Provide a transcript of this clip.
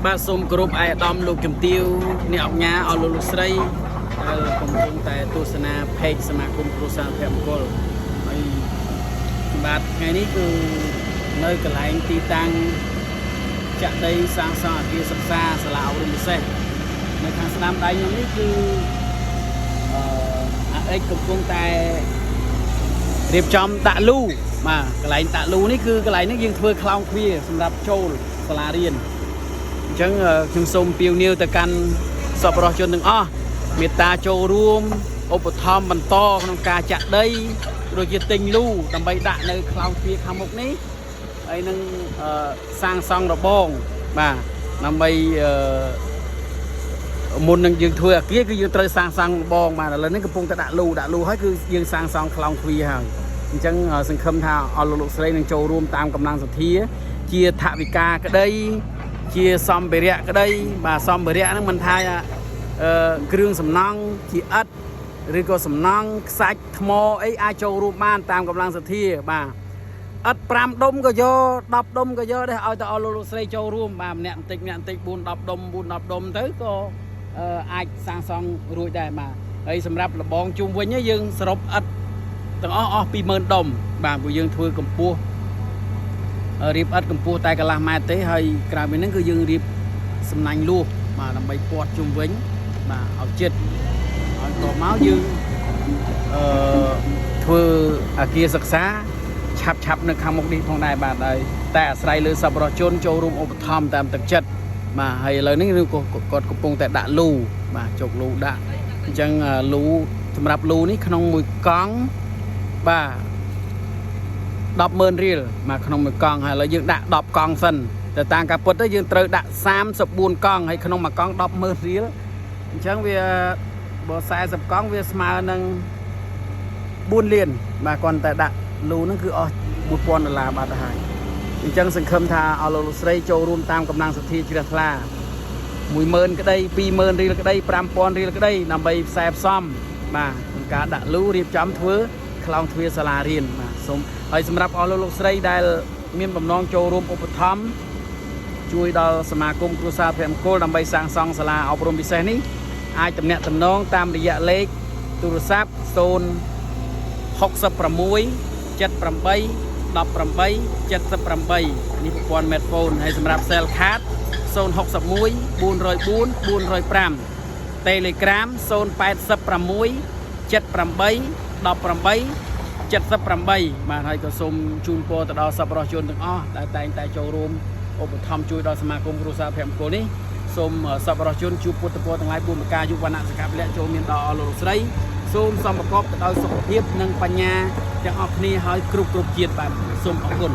បាទសូមគោរពឯកឧត្តមលោកជំទាវអ្នកអង្គការអស់លោកស្រីដែលកំពុងតែទស្សនាเพจសមាគមគ្រួសារភ័ក្រមង្គលហើយបាទថ្ងៃនេះគឺនៅកន្លែងទីតាំងចាក់ដីសាងសង់អគារសិក្សាសាលាអប់រំពិសេសនៅខាងស្ដាំដៃខ្ញុំនេះគឺអេកកំពុងតែរៀបចំដាក់លូបាទកន្លែងដាក់លូនេះគឺកន្លែងនេះយើងធ្វើខ្លោងទ្វារសម្រាប់ចូលសាលារៀនអញ្ចឹងខ្ញុំសូមពៀវនាវទៅកាន់សប្បុរសជនទាំងអស់មេត្តាចូលរួមឧបត្ថម្ភបន្តក្នុងការចាក់ដីដូចជាទិញលូដើម្បីដាក់នៅខ្លោងទ្វារខាងមុខនេះហើយនឹងសាងសង់របងបាទដើម្បីមុននឹងយើងធ្វើអគារគឺយើងត្រូវសាងសង់របងបាទឥឡូវនេះកំពុងតែដាក់លូហើយគឺយើងសាងសង់ខ្លោងទ្វារហើយអញ្ចឹងសង្ឃឹមថាអស់លោកស្រីនឹងចូលរួមតាមកម្លាំងសទ្ធាជាថវិកាក្តីជាសម្ភារៈក្តីបាទសម្ភារៈហ្នឹងមិនថាគ្រឿងសំណង់ជាឥដ្ឋឬក៏សំណង់ខ្សាច់ថ្មអីអាចចូលរួមបានតាមកម្លាំងសទ្ធាបាទឥដ្ឋ5ដុំក៏យក10ដុំក៏យកដែរឲ្យតែអស់លោកស្រីចូលរួមបាទម្នាក់បន្តិច4 10ដុំ4 10ដុំទៅក៏អាចសាងសង់រួចដែរបាទហើយសម្រាប់លបងជុំវិញយើងសរុបឥដ្ឋទាំងអស់20000ដុំបាទព្រោះយើងធ្វើកម្ពស់រៀបឥដ្ឋកម្ពស់តែកន្លះម៉ែត្រទេហើយក្រៅពីហ្នឹងគឺយើងរៀបសំណាញ់លួសបាទដើម្បីព័ទ្ធជុំវិញបាទឲ្យចិត្តហើយតមកយើងធ្វើអគារសិក្សាឆាប់នៅខាងមុខនេះផងដែរបាទហើយតែអាស្រ័យលើសប្បុរសជនចូលរួមឧបត្ថម្ភតាមទឹកចិត្តបាទហើយឥឡូវនេះគាត់កំពុងតែដាក់លូបាទចុកលូដាក់អញ្ចឹងលូសម្រាប់លូនេះក្នុងមួយកង់បាទ100,000រៀលមកក្នុងមួយកង់ហើយឥឡូវយើងដាក់10កង់សិនតែតាមការពិតទៅយើងត្រូវដាក់34កង់ហើយក្នុងមួយកង់100,000រៀលអញ្ចឹងវាបើ40កង់វាស្មើនឹង4លានបាទគ្រាន់តែដាក់លូហ្នឹងគឺអស់$4000បាត់ទៅហើយអញ្ចឹងសង្ឃឹមថាអស់លោកស្រីចូលរួមតាមកម្លាំងសទ្ធាជ្រះថ្លា10000ក្តី20000រៀលក្តី5000រៀលក្តីដើម្បីផ្សាយផ្សំបាទក្នុងការដាក់លូរៀបចំធ្វើខ្លោងទ្វារសាលារៀនបាទសូមហើយសម្រាប់អស់លោកស្រីដែលមានបំណងចូលរួមឧបត្ថម្ភជួយដល់សមាគមគ្រួសារភ័ក្រមង្គលដើម្បីសាងសង់សាលាអប់រំពិសេសនេះអាចទំនាក់ទំនងតាមរយៈលេខទូរស័ព្ទ066 78 18 78នេះប្រព័ន្ធ Medphone ហើយសម្រាប់ Cell Card 061 404 405 Telegram 086 78 18 78បាទហើយក៏សូមជូនពរទៅដល់សប្បុរសជនទាំងអស់ដែលតែងតែចូលរួមឧបត្ថម្ភជួយដល់សមាគមគ្រួសារភ័ក្រមង្គលនេះសូមសប្បុរសជនជួបពុទ្ធពរទាំងឡាយ4ប្រការយុវវណ្ណៈសកលៈចូលមានដល់អស់លោកស្រីសូមសំប្រកបទៅដោយសុខភាពនិងបញ្ញាទាំងអស់គ្នាហើយគ្រប់ជាតិបាទសូមអរគុណ